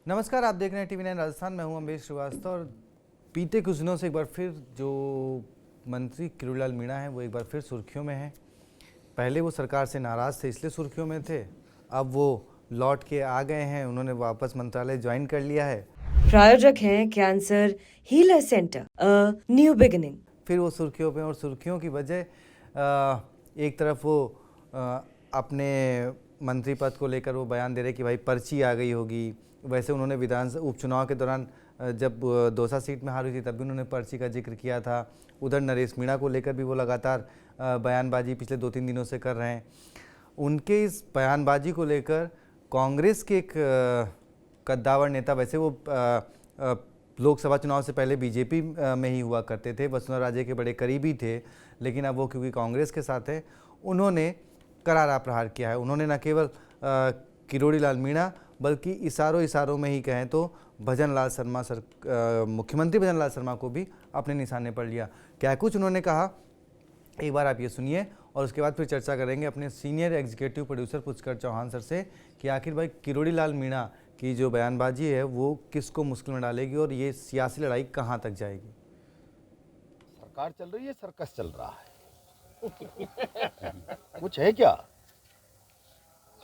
नमस्कार, आप देख रहे हैं टीवी 9 राजस्थान। मैं हूं अमरीश श्रीवास्तव और बीते कुछ दिनों से एक बार फिर जो मंत्री किरोड़ीलाल मीणा हैं वो एक बार फिर सुर्खियों में हैं। पहले वो सरकार से नाराज़ थे इसलिए सुर्खियों में थे, अब वो लौट के आ गए हैं, उन्होंने वापस मंत्रालय ज्वाइन कर लिया है। प्रायोजक हैं cancer healer centre, a new beginning. फिर वो सुर्खियों पे और सुर्खियों की वजह एक तरफ वो अपने मंत्री पद को लेकर वो बयान दे रहे कि भाई पर्ची आ गई होगी। वैसे उन्होंने विधानसभा उपचुनाव के दौरान जब दौसा सीट में हार हुई थी तब भी उन्होंने पर्ची का जिक्र किया था। उधर नरेश मीणा को लेकर भी वो लगातार बयानबाजी पिछले 2-3 दिनों से कर रहे हैं। उनके इस बयानबाजी को लेकर कांग्रेस के एक कद्दावर नेता, वैसे वो लोकसभा चुनाव से पहले बीजेपी में ही हुआ करते थे, वसुंधरा राजे के बड़े करीबी थे, लेकिन अब वो क्योंकि कांग्रेस के साथ है उन्होंने करारा प्रहार किया है। उन्होंने न केवल किरोड़ीलाल मीणा बल्कि इशारों में ही कहें तो भजनलाल शर्मा मुख्यमंत्री भजनलाल शर्मा को भी अपने निशाने पर लिया। क्या कुछ उन्होंने कहा, एक बार आप ये सुनिए और उसके बाद फिर चर्चा करेंगे अपने senior executive producer Pushkar Chauhan sir से कि आखिर भाई किरोड़ीलाल मीणा की जो बयानबाजी है वो किसको मुश्किल में डालेगी और ये सियासी लड़ाई कहाँ तक जाएगी। सरकार चल रही है, सर्कस चल रहा है। कुछ है क्या?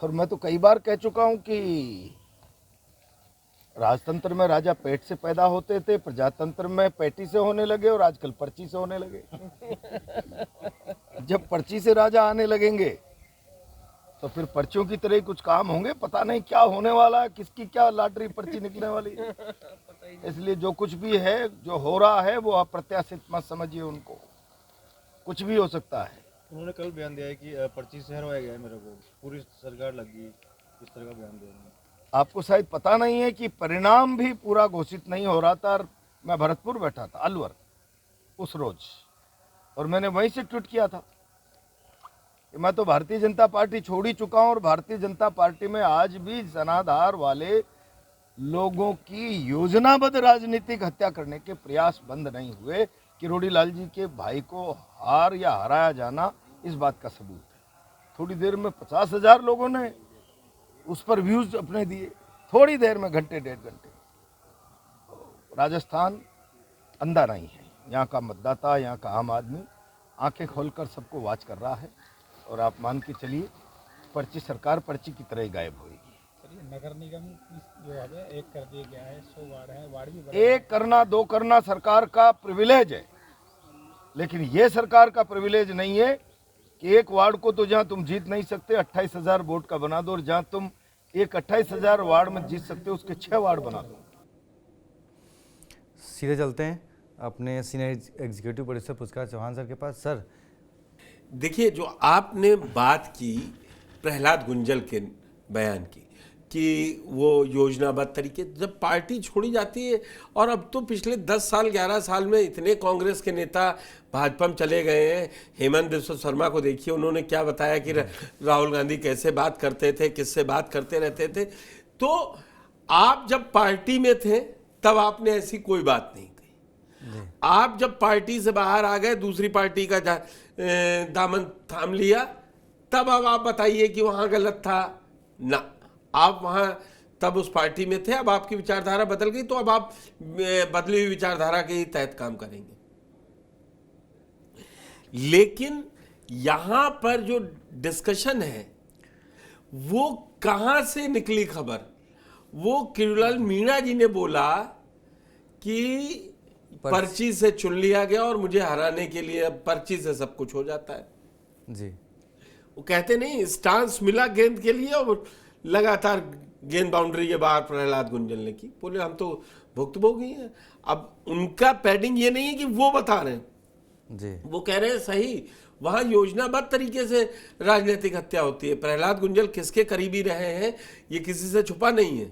और मैं तो कई बार कह चुका हूं कि राजतंत्र में राजा पेट से पैदा होते थे, प्रजातंत्र में पेटी से होने लगे और आजकल पर्ची से होने लगे। जब पर्ची से राजा आने लगेंगे तो फिर पर्चियों की तरह ही कुछ काम होंगे। पता नहीं क्या होने वाला है, किसकी क्या लॉटरी पर्ची निकलने वाली है। इसलिए जो कुछ भी है, जो हो रहा है, वो अप्रत्याशित मत समझिए उनको, कुछ भी हो सकता है। उन्होंने कल बयान दिया है कि पर्ची से हरवाया गया है, मेरे को पूरी सरकार लगी, इस तरह का बयान दिया है। आपको शायद पता नहीं है कि परिणाम भी पूरा घोषित नहीं हो रहा था। मैं भरतपुर बैठा था, अलवर, उस रोज, और मैंने वहीं से ट्वीट किया था कि मैं तो भारतीय जनता पार्टी छोड़ ही चुका हूं और भारतीय जनता पार्टी में आज भी जनाधार वाले लोगों की योजनाबद्ध राजनीतिक हत्या करने के प्रयास बंद नहीं हुए। किरोड़ीलाल जी के भाई को हार या हराया जाना इस बात का सबूत है। थोड़ी देर में 50,000 लोगों ने उस पर व्यूज अपने दिए, थोड़ी देर में, घंटे 1.5 घंटे। राजस्थान अंधा नहीं है, यहाँ का मतदाता, यहाँ का आम आदमी आंखें खोलकर सबको वॉच कर रहा है। और आप मान के चलिए पर्ची, सरकार पर्ची की तरह ही गायब होगी। नगर निगम जो है एक कर दिया गया है, 100 वार्ड है, वार्ड भी एक करना, 2 करना सरकार का प्रिविलेज है, लेकिन ये सरकार का प्रिविलेज नहीं है कि एक वार्ड को तो जहां तुम जीत नहीं सकते 28,000 वोट का बना दो, और जहां तुम एक 28,000 वार्ड में जीत सकते हो उसके 6 वार्ड बना दो। सीधे चलते हैं अपने senior executive producer Pushkar Chauhan sir के पास। सर देखिए, जो आपने बात की प्रहलाद गुंजल के बयान की कि वो योजनाबद्ध तरीके, जब पार्टी छोड़ी जाती है, और अब तो पिछले 10 साल 11 साल में इतने कांग्रेस के नेता भाजपा में चले गए हैं। हेमंत बिस्वा शर्मा को देखिए, उन्होंने क्या बताया कि राहुल गांधी कैसे बात करते थे, किससे बात करते रहते थे। तो आप जब पार्टी में थे तब आपने ऐसी कोई बात नहीं कही। आप जब पार्टी से बाहर आ गए, दूसरी पार्टी का दामन थाम लिया, तब अब आप बताइए कि वहां गलत था ना। आप वहां तब उस पार्टी में थे, अब आपकी विचारधारा बदल गई, तो अब आप बदली हुई विचारधारा के ही तहत काम करेंगे। लेकिन यहां पर जो डिस्कशन है वो कहां से निकली खबर, वो किरोड़ीलाल मीणा जी ने बोला कि पर्ची से चुन लिया गया और मुझे हराने के लिए पर्ची से सब कुछ हो जाता है जी। वो कहते नहीं, स्टांस मिला गेंद के लिए और लगातार गेंद बाउंड्री के बाहर प्रहलाद गुंजल ने की, बोले हम तो भुक्तभोगी हैं। अब उनका पैडिंग ये नहीं है कि वो बता रहे हैं जी, वो कह रहे हैं सही, वहां योजनाबद्ध तरीके से राजनीतिक हत्या होती है। प्रहलाद गुंजल किसके करीबी रहे हैं ये किसी से छुपा नहीं है।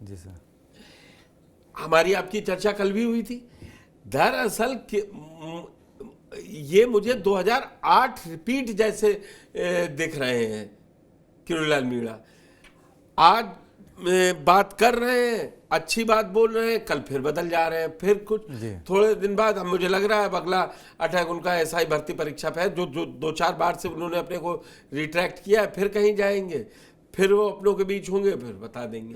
जी सर, हमारी आपकी चर्चा कल भी हुई थी। दरअसल ये मुझे 2008 रिपीट जैसे दिख रहे हैं। किरोड़ीलाल मीणा आज बात कर रहे हैं, अच्छी बात बोल रहे हैं, कल फिर बदल जा रहे हैं, फिर कुछ थोड़े दिन बाद हम, मुझे लग रहा है अगला अटैक उनका एसआई भर्ती परीक्षा पे है, जो 2-4 बार से उन्होंने अपने को रिट्रैक्ट किया है, फिर कहीं जाएंगे, फिर वो अपनों के बीच होंगे, फिर बता देंगे।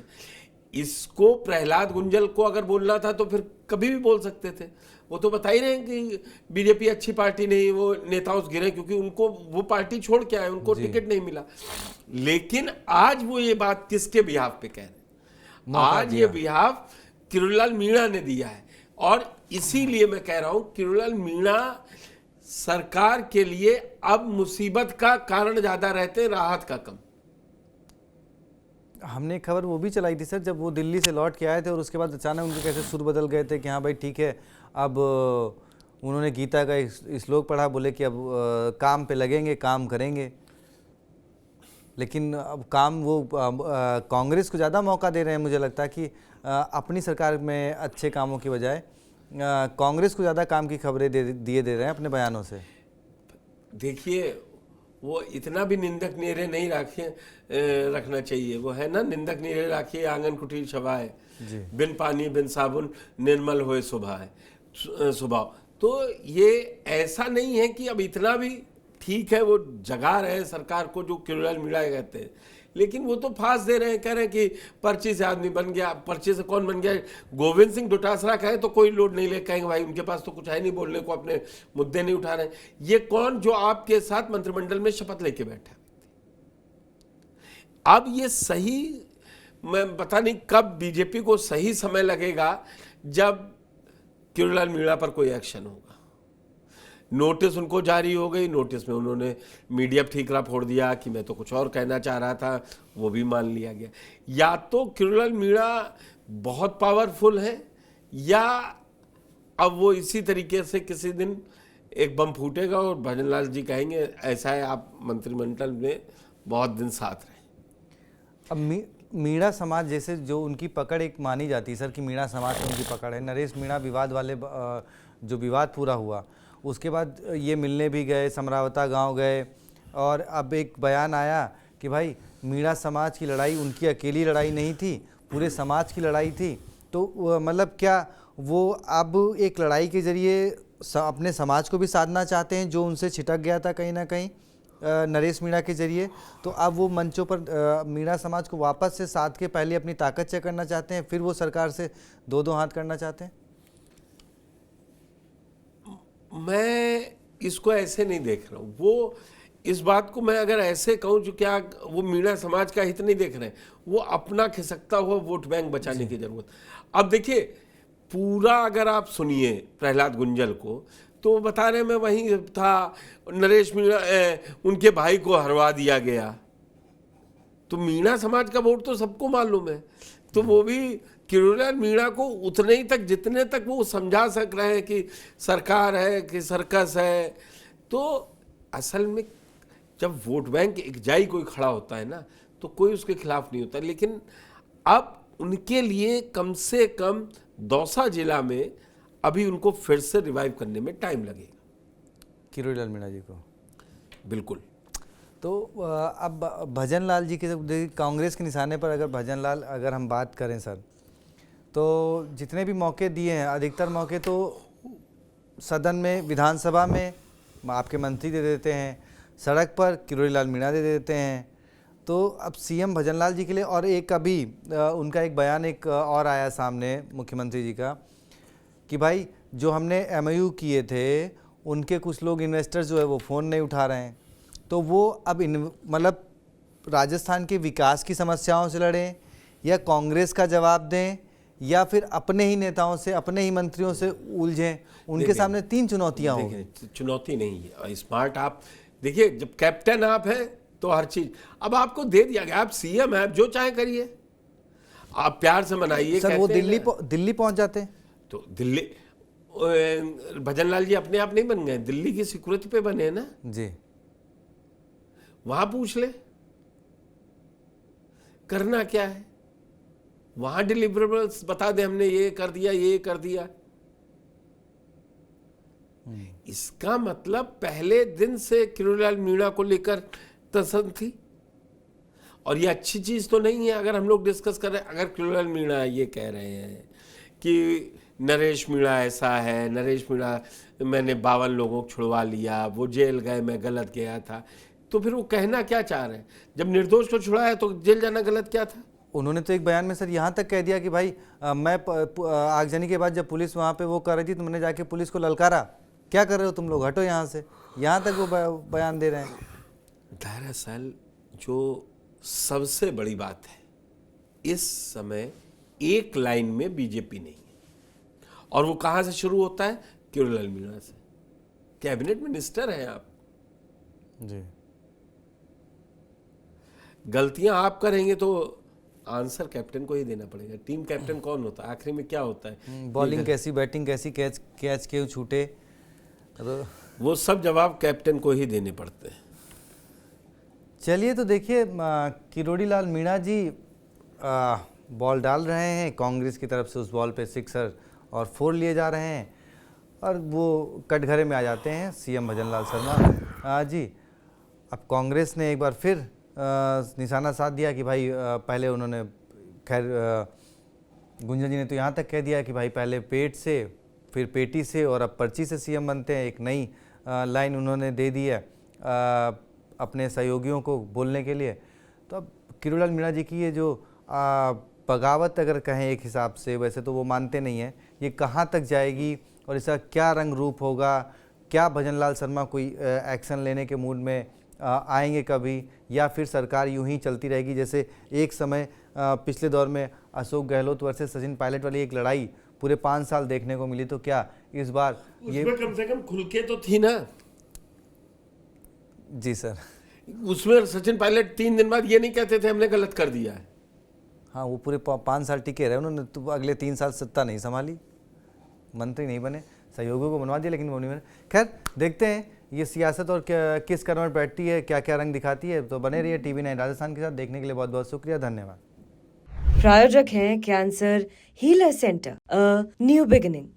इसको प्रहलाद गुंजल को अगर बोलना था तो फिर कभी भी बोल सकते थे। वो तो बता ही रहे हैं कि बीजेपी अच्छी पार्टी नहीं, वो नेताओं से गिरे क्योंकि उनको वो पार्टी छोड़ के आए, उनको टिकट नहीं मिला। लेकिन आज वो ये बात किसके बिहाफ पे कह रहे हैं? आज ये बिहाफ किरोड़ीलाल मीणा ने दिया है, और इसीलिए मैं कह रहा हूं किरोड़ीलाल मीणा सरकार के लिए अब मुसीबत का कारण ज्यादा रहते हैं, राहत का कम। हमने एक खबर वो भी चलाई थी सर, जब वो दिल्ली से लौट के आए थे और उसके बाद अचानक उनके कैसे सुर बदल गए थे कि हाँ भाई ठीक है, अब उन्होंने गीता का एक श्लोक पढ़ा, बोले कि अब काम पे लगेंगे, काम करेंगे। लेकिन अब काम वो कांग्रेस को ज़्यादा मौका दे रहे हैं, मुझे लगता है कि अपनी सरकार में अच्छे कामों की बजाय कांग्रेस को ज़्यादा काम की खबरें दे रहे हैं अपने बयानों से। देखिए, वो इतना भी निंदक नीरे नहीं रखना चाहिए। वो है ना, निंदक नीरे राखिए आंगन कुटीर सभाए, बिन पानी बिन साबुन निर्मल होए स्वभाव। तो ये ऐसा नहीं है कि अब इतना भी ठीक है, वो जगा रहे हैं सरकार को, जो किरोड़ीलाल मीणा कहते हैं, लेकिन वो तो फांस दे रहे हैं, कह रहे हैं कि पर्ची से आदमी बन गया। पर्ची से कौन बन गया? गोविंद सिंह डोटासरा कहे तो कोई लोड नहीं ले, कहेंगे भाई उनके पास तो कुछ है नहीं बोलने को, अपने मुद्दे नहीं उठा रहे। ये कौन जो आपके साथ मंत्रिमंडल में शपथ लेके बैठा? अब ये सही, मैं पता नहीं कब बीजेपी को सही समय लगेगा जब किरोड़ीलाल मीणा पर कोई एक्शन होगा। नोटिस उनको जारी हो गई, नोटिस में उन्होंने मीडिया ठीकरा फोड़ दिया कि मैं तो कुछ और कहना चाह रहा था, वो भी मान लिया गया। या तो किरोड़ीलाल मीणा बहुत पावरफुल है, या अब वो इसी तरीके से किसी दिन एक बम फूटेगा और भजनलाल जी कहेंगे ऐसा है, आप मंत्रिमंडल में बहुत दिन साथ रहे। अब मीणा समाज जैसे जो उनकी पकड़ एक मानी जाती है सर, कि मीणा समाज की उनकी पकड़ है। नरेश मीणा विवाद वाले जो विवाद पूरा हुआ, उसके बाद ये मिलने भी गए, समरावता गांव गए, और अब एक बयान आया कि भाई मीणा समाज की लड़ाई उनकी अकेली लड़ाई नहीं थी, पूरे समाज की लड़ाई थी। तो मतलब क्या वो अब एक लड़ाई के जरिए अपने समाज को भी साधना चाहते हैं, जो उनसे छिटक गया था कहीं ना कहीं नरेश मीणा के जरिए? तो अब वो मंचों पर मीणा समाज को वापस से साध के पहले अपनी ताकत चेक करना चाहते हैं, फिर वो सरकार से दो हाथ करना चाहते हैं? मैं इसको ऐसे नहीं देख रहा हूँ। वो इस बात को मैं अगर ऐसे कहूँ, जो क्या वो मीणा समाज का हित नहीं देख रहे हैं, वो अपना खिसकता हुआ वोट बैंक बचाने की जरूरत। अब देखिए, पूरा अगर आप सुनिए प्रहलाद गुंजल को, तो बता रहे मैं वहीं था, नरेश मीणा उनके भाई को हरवा दिया गया। तो मीणा समाज का वोट तो सबको मालूम है। तो वो भी किरोड़ीलाल मीणा को उतने ही तक, जितने तक वो समझा सक रहे हैं कि सरकार है, कि सर्कस है। तो असल में जब वोट बैंक एकजाई कोई खड़ा होता है ना, तो कोई उसके खिलाफ नहीं होता। लेकिन अब उनके लिए कम से कम दौसा जिला में अभी उनको फिर से रिवाइव करने में टाइम लगेगा, किरोड़ीलाल मीणा जी को। बिल्कुल। तो अब भजनलाल जी के, कांग्रेस के निशाने पर अगर भजनलाल, अगर हम बात करें सर, तो जितने भी मौके दिए हैं, अधिकतर मौके तो सदन में, विधानसभा में आपके मंत्री दे देते हैं, सड़क पर किरोड़ीलाल मीणा दे देते हैं। तो अब सीएम भजनलाल जी के लिए, और एक अभी उनका एक बयान एक और आया सामने मुख्यमंत्री जी का, कि भाई जो हमने एमओयू किए थे, उनके कुछ लोग इन्वेस्टर्स जो है वो फ़ोन नहीं उठा रहे हैं। तो वो अब मतलब राजस्थान के विकास की समस्याओं से लड़ें, या कांग्रेस का जवाब दें, या फिर अपने ही नेताओं से, अपने ही मंत्रियों से उलझें? उनके सामने 3 चुनौतियां होंगी। चुनौती नहीं है, स्मार्ट आप देखिए, जब कैप्टन आप हैं तो हर चीज अब आपको दे दिया गया, आप सीएम हैं, आप जो चाहे करिए, आप प्यार से मनाइए। सर वो दिल्ली पहुंच जाते हैं, तो दिल्ली, भजनलाल जी अपने आप नहीं बन गए, दिल्ली की सिक्योरिटी पे बने हैं ना जी। वहां पूछ ले करना क्या है, वहां डिलीवरेबल्स बता दे, हमने ये कर दिया, ये कर दिया। इसका मतलब पहले दिन से किरोड़ीलाल मीणा को लेकर तसल्ली थी, और ये अच्छी चीज तो नहीं है। अगर हम लोग डिस्कस कर रहे हैं, अगर किरोड़ीलाल मीणा ये कह रहे हैं कि नरेश मीणा ऐसा है, नरेश मीणा मैंने 52 लोगों को छुड़वा लिया, वो जेल गए, मैं गलत गया था, तो फिर वो कहना क्या चाह रहे हैं? जब निर्दोष को छुड़ाया तो जेल जाना गलत क्या था? उन्होंने तो एक बयान में सर यहाँ तक कह दिया कि भाई मैं आगजनी के बाद जब पुलिस वहाँ पे वो कर रही थी तो मैंने जाके पुलिस को ललकारा, क्या कर रहे हो तुम लोग, हटो यहाँ से। यहाँ तक वो बयान दे रहे हैं। दरअसल जो सबसे बड़ी बात है, इस समय एक लाइन में बीजेपी नहीं है, और वो कहाँ से शुरू होता है? किरोड़ीलाल मीणा से। कैबिनेट मिनिस्टर हैं आप जी। गलतियां आप करेंगे तो आंसर कैप्टन को ही देना पड़ेगा। टीम कैप्टन कौन होता है? आखिरी में क्या होता है? बॉलिंग कैसी, बैटिंग कैसी, कैच क्यों छूटे, तो वो सब जवाब कैप्टन को ही देने पड़ते हैं। चलिए तो देखिए, किरोड़ीलाल मीणा जी बॉल डाल रहे हैं, कांग्रेस की तरफ से उस बॉल पे सिक्सर और 4 लिए जा रहे हैं और वो कटघरे में आ जाते हैं सीएम भजनलाल शर्मा जी। अब कांग्रेस ने एक बार फिर निशाना साध दिया कि भाई पहले उन्होंने, खैर गुंजन जी ने तो यहाँ तक कह दिया कि भाई पहले पेट से, फिर पेटी से और अब पर्ची से सीएम बनते हैं। एक नई लाइन उन्होंने दे दी है अपने सहयोगियों को बोलने के लिए। तो अब किरोड़ीलाल मीणा जी की ये जो बगावत अगर कहें एक हिसाब से, वैसे तो वो मानते नहीं हैं, ये कहाँ तक जाएगी और इसका क्या रंग रूप होगा? क्या भजनलाल शर्मा कोई एक्शन लेने के मूड में आएंगे कभी, या फिर सरकार यूं ही चलती रहेगी जैसे एक समय पिछले दौर में अशोक गहलोत वर्सेस सचिन पायलट वाली एक लड़ाई पूरे 5 साल देखने को मिली? तो क्या इस बार ये कम से कम खुल के तो थी ना? जी सर। उसमें सचिन पायलट 3 दिन बाद ये नहीं कहते थे हमने गलत कर दिया है। हाँ, वो पूरे 5 साल टिके रहे, उन्होंने तो अगले 3 साल सत्ता नहीं संभाली, मंत्री नहीं बने, सहयोगियों को बनवा दिया लेकिन वो नहीं बने। खैर देखते हैं ये सियासत और किस करवट बैठती है, क्या क्या रंग दिखाती है। तो बने रहिए TV9 राजस्थान के साथ। देखने के लिए बहुत बहुत शुक्रिया, धन्यवाद। प्रायोजक हैं cancer healer centre, a new beginning.